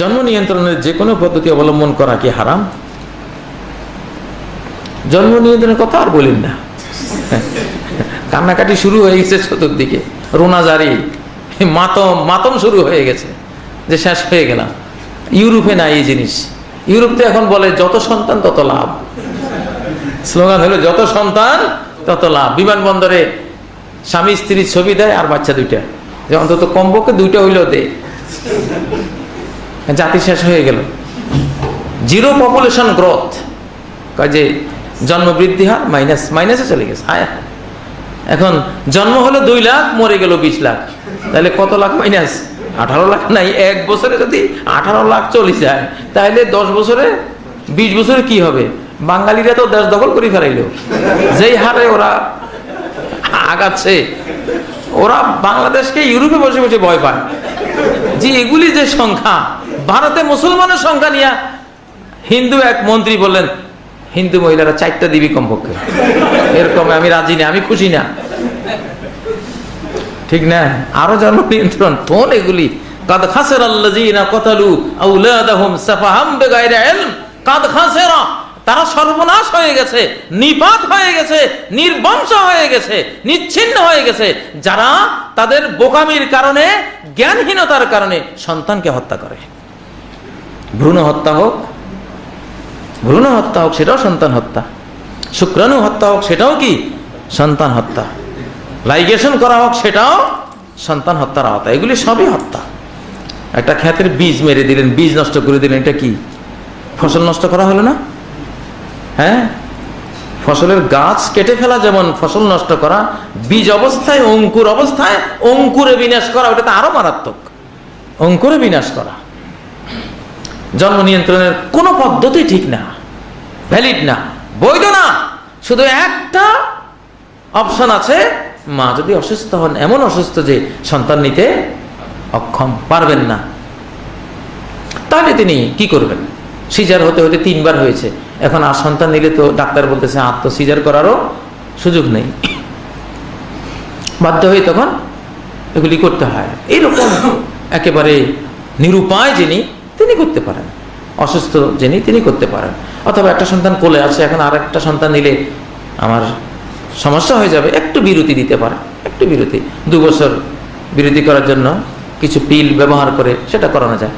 জন্ম নিয়ন্ত্রণের যে কোনো পদ্ধতি অবলম্বন করা কি হারাম? জন্ম নিয়ন্ত্রণের কথা আর বলেন না, কান্নাকাটি শুরু হয়ে গেছে চতুর্দিকে, রোনা জারি, মাতম শুরু হয়ে গেছে যে শেষ হয়ে গেলাম। ইউরোপে নাই এই জিনিস। ইউরোপে এখন বলে যত সন্তান তত লাভ, স্লোগান হলো যত সন্তান তত লাভ। বিমানবন্দরে স্বামী স্ত্রীর ছবি দেয় আর বাচ্চা দুইটা, যে অন্তত কমপক্ষে দুইটা হইলেও দেয়। জাতি শেষ হয়ে গেল। জিরো পপুলেশন গ্রোথ, কাজে জন্ম বৃদ্ধি হার মাইনাসে চলে গেছে। এখন জন্ম হলো 2 লাখ, মরে গেল 20 লাখ, তাহলে কত লাখ মাইনাস? 18 লাখ নাই। 1 বছরে যদি 18 লাখ চলে যায়, তাহলে 10 বছরে 20 বছরে কি হবে? বাঙালিরা তো দেশ দখল করে ফেলাইল। যেই হারে ওরা আগাচ্ছে, ওরা বাংলাদেশকে ইউরোপে বসে বসে ভয় পায় যে এগুলি যে সংখ্যা, ভারতে মুসলমানের সংখ্যা নিয়ে হিন্দু এক মন্ত্রী বললেন হিন্দু মহিলারা 4টা দিবি কমপক্ষে, এরকম আমি রাজি না, আমি খুশি না। ঠিক না? আরো জন্ম নিয়ন্ত্রণ কোন এগুলি? কাদ খাসিরাল্লাযীনা ক্বাতালু আওলাদাহুম সাফাহাম বিগাইরি ইলম। কাদ খাসিরা, তারা সর্বনাশ হয়ে গেছে, নিপাত হয়ে গেছে, নির্বংশ হয়ে গেছে, নিচ্ছিন্ন হয়ে গেছে, যারা তাদের বোকামির কারণে, জ্ঞানহীনতার কারণে সন্তানকে হত্যা করে। ভ্রূণ হত্যা হোক সেটাও সন্তান হত্যা, শুক্রাণু হত্যা হোক সেটাও কি সন্তান হত্যা, লাইগেশন করা হোক সেটাও সন্তান হত্যার আওতা। এগুলি সবই হত্যা। একটা ক্ষেতের বীজ মেরে দিলেন, বীজ নষ্ট করে দিলেন, এটা কি ফসল নষ্ট করা হলো না? হ্যাঁ, ফসলের গাছ কেটে ফেলা যেমন ফসল নষ্ট করা, বীজ অবস্থায় অঙ্কুর অবস্থায় অঙ্কুরে বিনাশ করা, ওটা তো আরো মারাত্মক। অঙ্কুরে বিনাশ করা। জন্ম নিয়ন্ত্রণের কোনো পদ্ধতি ঠিক না, ভ্যালিড না, বৈধ না। শুধু একটা অপশন আছে, মা যদি অসুস্থ হন, এমন অসুস্থ যে সন্তান নিতে অক্ষম, পারবেন না, তাহলে তিনি কি করবেন? সিজার হতে হতে 3 বার হয়েছে, এখন আর সন্তান নিলে তো ডাক্তার বলতেছে আর তো সিজার করারও সুযোগ নেই, বাধ্য হয়ে তখন এগুলি করতে হয়। এইরকম একেবারে নিরুপায় যিনি, তিনি করতে পারেন। অসুস্থ যিনি, তিনি করতে পারেন। অথবা একটা সন্তান কোলে আছে, এখন আর একটা সন্তান নিলে আমার সমস্যা হয়ে যাবে, একটু বিরতি দিতে পারে, একটু বিরতি, 2 বছর বিরতি করার জন্য কিছু পিল ব্যবহার করে সেটা করানো যায়।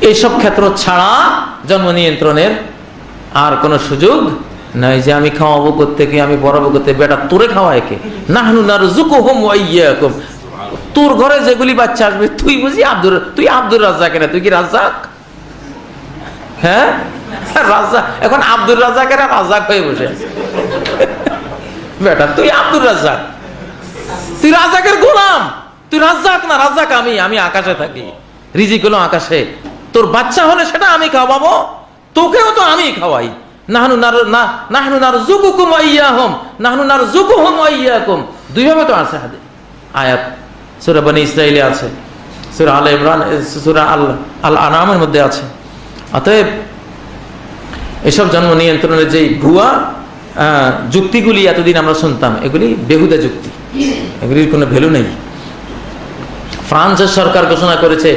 এইসব ক্ষেত্র ছাড়া জন্ম নিয়ন্ত্রণের আর কোনো সুযোগ নাই। যে আমি খাওয়াবো কোত্থেকে, আমি পড়াবো কোত্থেকে, বেটা তোরে খাওয়ায় কে? নাহনু নারযুকুহুম ওয়া ইয়্যাকুম। তোর ঘরে যেগুলি বাচ্চা আসবে, তুই বুঝি তুই আব্দুর রাজ্জাক না? তুই কি রাজ্জাক? হ্যাঁ, রাজ্জাক। এখন আব্দুর রাজ্জাকের রাজ্জাক হয়ে বসে আছে। বেটা তুই আব্দুর রাজ্জাক, তুই রাজ্জাকের গোলাম, তুই রাজ্জাক না। রাজ্জাক আমি আকাশে থাকি, রিজিক হলো আকাশে। তোর বাচ্চা হলে সেটা আমি খাওয়াবো, তোকেও তো আমি খাওয়াই। নাহনু নারযুকুকুম ওয়া ইয়্যাহুম, নাহনু নারযুকুহুম ওয়া ইয়্যাকুম। 2 ভাবে তো আছে আয়াত, সূরা বনী ইসরাঈলে আছে, সূরা আলে ইমরান, সূরা আল আনামের মধ্যে আছে। অতএব এসব জন্ম নিয়ন্ত্রণের যে ভুয়া যুক্তিগুলি এতদিন আমরা শুনতাম, এগুলি বেহুদা যুক্তি, এগুলির কোনো ভ্যালু নেই। ফ্রান্সের সরকার ঘোষণা করেছে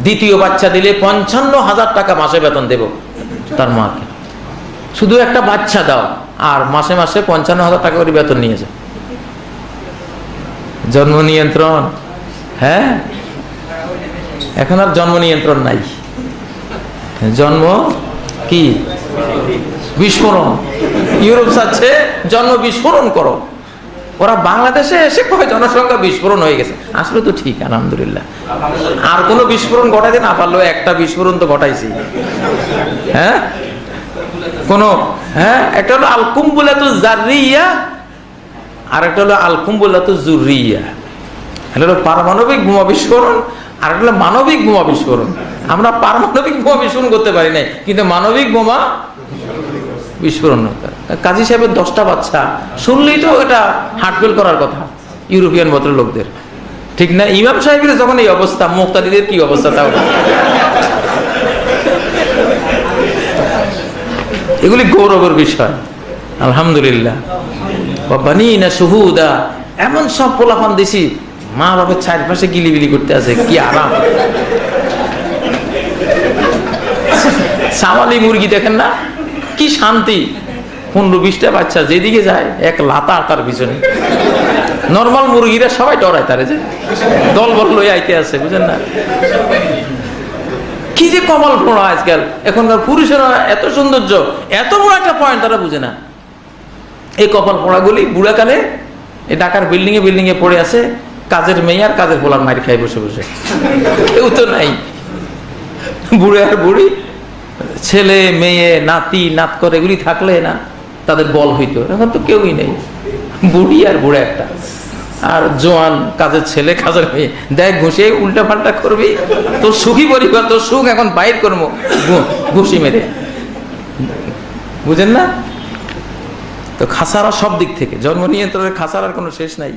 2য় বাচ্চা দিলে 55,000 টাকা মাসে বেতন দেব তার মাকে। শুধু একটা বাচ্চা দাও আর মাসে মাসে 55,000 টাকা করে বেতন নিয়ে যায়। জন্ম নিয়ন্ত্রণ, হ্যাঁ, এখন আর জন্ম নিয়ন্ত্রণ নাই। জন্ম কি বিস্ফোরণ। ইউরোপ চাচ্ছে জন্ম বিস্ফোরণ করো, ওরা বাংলাদেশে এসে কয় জনসংখ্যা বিস্ফোরণ হয়ে গেছে। আসলে তো ঠিক, আলহামদুলিল্লাহ। আর কোনো বিস্ফোরণ ঘটাইতে না পারলেও একটা বিস্ফোরণ তো ঘটাইছি। হ্যাঁ, একটা হলো আল কুম্বুলাতুজ জাররিয়া, আর একটা হলো আল কুম্বুলাতুজ জুররিয়া। এটা হলো পারমাণবিক বোমা বিস্ফোরণ, আর একটা হলো মানবিক বোমা বিস্ফোরণ। আমরা পারমাণবিক বোমা বিস্ফোরণ করতে পারি নাই, কিন্তু মানবিক বোমা বিস্ফোরণ। কাজী সাহেবের 10টা বাচ্চা শুনলেই তো এটা হার্টফেল করার কথা ইউরোপিয়ান ভদ্রলোকদের, ঠিক না? ইমাম সাহেবের যখন এই অবস্থা, মুক্তাদিদের কি অবস্থা? তাও এগুলি গৌরবের বিষয়, আলহামদুলিল্লাহ। বানিনা শুহুদা, এমন সব পোলাপান দিছি, মা বাবার চারপাশে গিলিবিলি করতে আছে, কি আরাম। সামালি মুরগি দেখেন না, কি শান্তি, 15-20টা বাচ্চা যেদিকে যায় এক লাতা তার পিছনে। নর্মাল মুরগিরা সবাই ডরায় তারে, যে দল বল লই আইতে আছে, বুঝেন না? কি যে কপাল পোড়া আজকাল, এখনকার পুরুষেরা এত সৌন্দর্য, এত বড় একটা পয়েন্ট তারা বুঝে না। এই কপাল পোড়াগুলি বুড়াকালে এই ঢাকার বিল্ডিং এ পড়ে আছে, কাজের মেয়ে আর কাজের পোলার মারি খাই বসে বসে, কেউ তো নাই। বুড়ে আর বুড়ি, ছেলে মেয়ে নাতি নাত করে এগুলি থাকলে না তাদের বল হইতো, এখন তো কেউই নেই, বুড়ি আর বুড়া একটা, আর জোয়ান কাজের ছেলে কাজের মেয়ে, দেখ ঘুষে উল্টা পাল্টা করবি, তোর সুখী পরিবার, তোর সুখ এখন বাইর করবো ঘুষি মেরে, বুঝেন না? তো খাসারা সব দিক থেকে, জন্ম নিয়ন্ত্রণের খাসারার কোনো শেষ নাই।